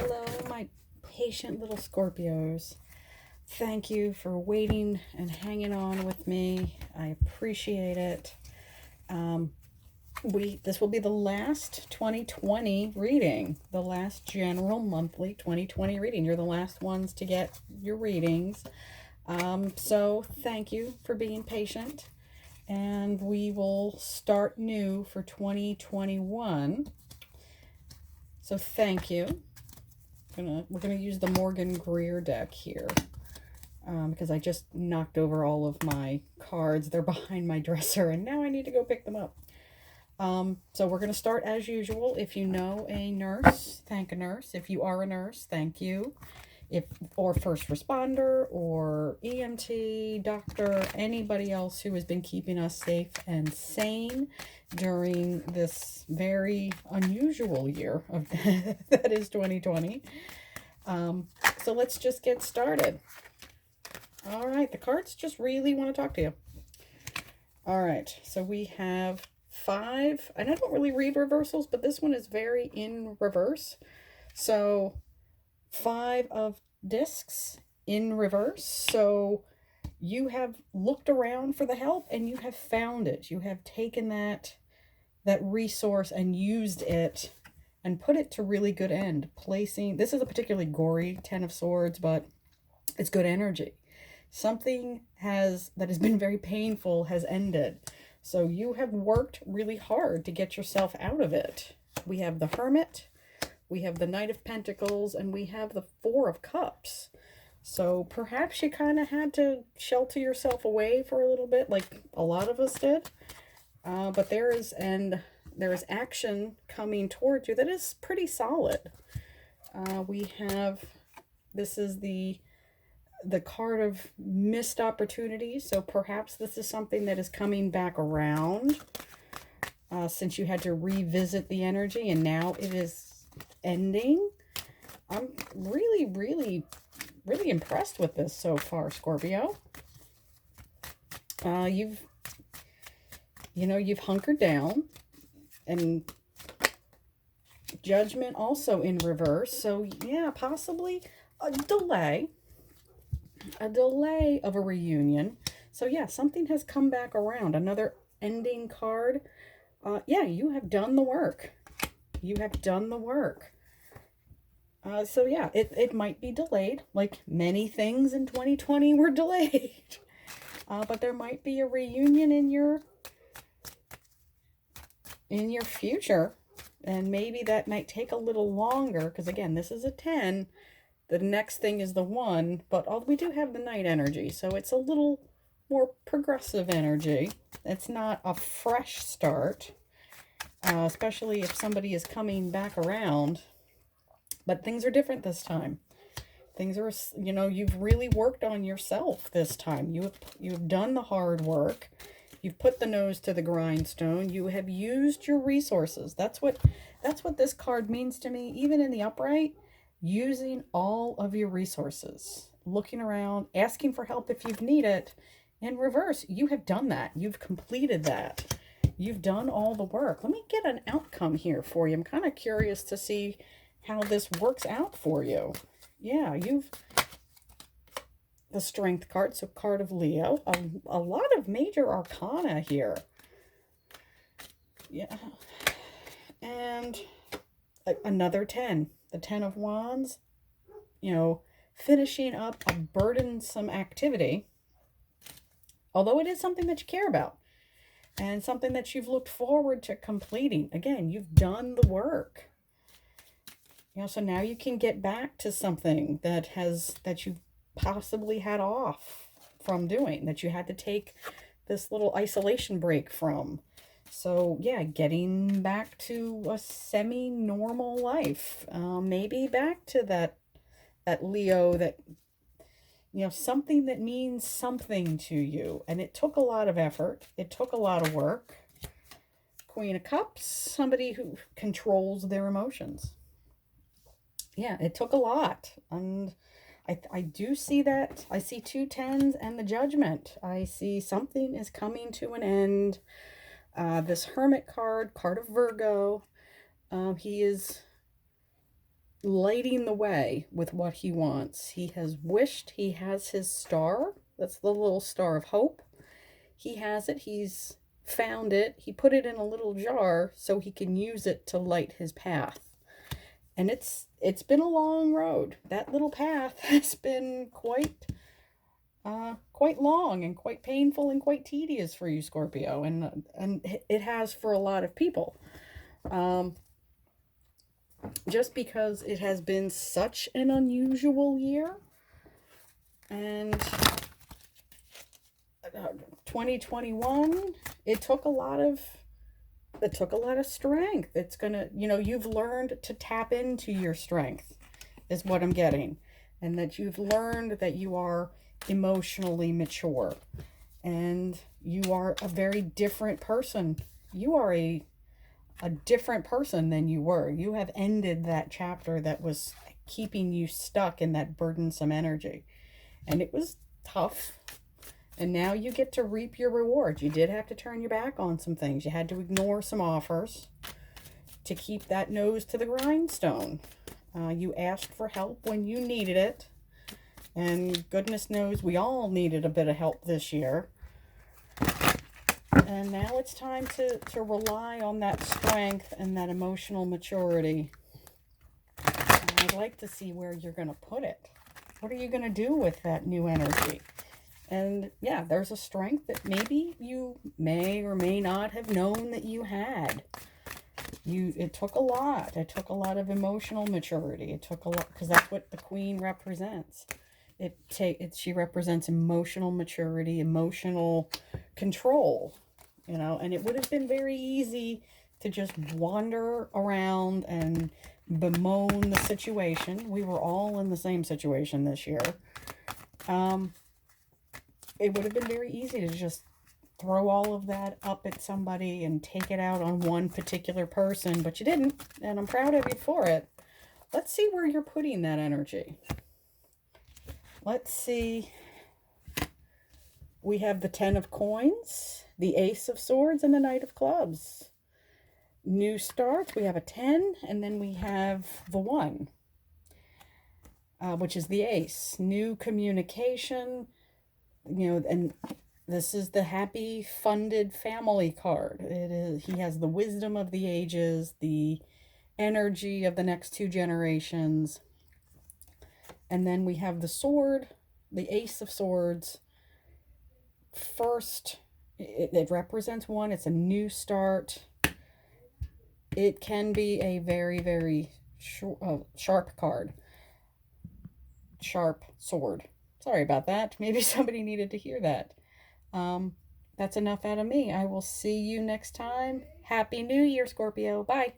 Hello, my patient little Scorpios. Thank you for waiting and hanging on with me. I appreciate it. Um, this will be the last 2020 reading, the last general monthly 2020 reading. You're the last ones to get your readings. So thank you for being patient. And we will start new for 2021. So thank you. We're gonna use the Morgan Greer deck here because I just knocked over all of my cards. They're behind my dresser, and now I need to go pick them up. So we're gonna start as usual. If you know a nurse, thank a nurse. If you are a nurse, thank you. Or first responder or EMT, doctor, anybody else who has been keeping us safe and sane during this very unusual year of that is 2020. So let's just get started. All right, the cards just really want to talk to you. All right, so we have 5, and I don't really read reversals, but this one is very in reverse. So 5 of discs in reverse. So you have looked around for the help and you have found it. You have taken that resource and used it and put it to really good end. This is a particularly gory 10 of Swords, but it's good energy. Something that has been very painful has ended. So you have worked really hard to get yourself out of it. We have the Hermit, we have the Knight of Pentacles, and we have the 4 of Cups. So perhaps you kind of had to shelter yourself away for a little bit, like a lot of us did. But there is action coming towards you that is pretty solid. This is the card of missed opportunities. So perhaps this is something that is coming back around since you had to revisit the energy and now it is ending. I'm really, really, really impressed with this so far, Scorpio. You've hunkered down, and Judgment also in reverse. So yeah, possibly a delay of a reunion. So yeah, something has come back around. Another ending card. Yeah, you have done the work. You have done the work. So yeah, it might be delayed, like many things in 2020 were delayed. But there might be a reunion in your future, and maybe that might take a little longer, because again, this is a 10. The next thing is the 1, but we do have the Knight energy, so it's a little more progressive energy. It's not a fresh start, especially if somebody is coming back around. But things are different this time. Things are, you've really worked on yourself this time. You've done the hard work. You've put the nose to the grindstone. You have used your resources. That's what this card means to me, even in the upright. Using all of your resources, looking around, asking for help if you need it. In reverse, you have done that. You've completed that. You've done all the work. Let me get an outcome here for you. I'm kind of curious to see how this works out for you. Yeah, the Strength card, so card of Leo. A lot of major arcana here. Yeah. And another 10. The 10 of Wands, finishing up a burdensome activity, although it is something that you care about and something that you've looked forward to completing. Again, you've done the work. So now you can get back to something that you've possibly had off from doing, that you had to take this little isolation break from. So yeah, getting back to a semi-normal life, maybe back to that Leo, that something that means something to you. And it took a lot of effort. It took a lot of work. Queen of Cups, somebody who controls their emotions. Yeah, it took a lot. And I do see that. I see 2 10s and the Judgment. I see something is coming to an end. This Hermit card of Virgo, he is lighting the way with what he wants. He has wished. He has his star. That's the little star of hope. He has it. He's found it. He put it in a little jar so he can use it to light his path. And it's been a long road. That little path has been quite long and quite painful and quite tedious for you, Scorpio, and it has for a lot of people. Just because it has been such an unusual year, and 2021, it took a lot of strength. It's gonna, you've learned to tap into your strength, is what I'm getting, and that you've learned that you are emotionally mature, and you are a very different person. You are a different person than you were. You have ended that chapter that was keeping you stuck in that burdensome energy, and it was tough. And now you get to reap your rewards. You did have to turn your back on some things. You had to ignore some offers to keep that nose to the grindstone. You asked for help when you needed it. And goodness knows we all needed a bit of help this year. And now it's time to rely on that strength and that emotional maturity. And I'd like to see where you're going to put it. What are you going to do with that new energy? And yeah, there's a strength that maybe you may or may not have known that you had. It took a lot. It took a lot of emotional maturity. It took a lot, because that's what the Queen represents. She represents emotional maturity, emotional control, and it would have been very easy to just wander around and bemoan the situation. We were all in the same situation this year. It would have been very easy to just throw all of that up at somebody and take it out on one particular person, but you didn't, and I'm proud of you for it. Let's see where you're putting that energy. Let's see. We have the 10 of coins, the Ace of Swords, and the Knight of Clubs. New starts, we have a 10, and then we have the 1, which is the Ace. New communication, and this is the happy, funded family card. He has the wisdom of the ages, the energy of the next 2 generations. And then we have the sword, the Ace of Swords. First, it represents 1. It's a new start. It can be a very, very sharp card. Sharp sword. Sorry about that. Maybe somebody needed to hear that. That's enough out of me. I will see you next time. Happy New Year, Scorpio. Bye.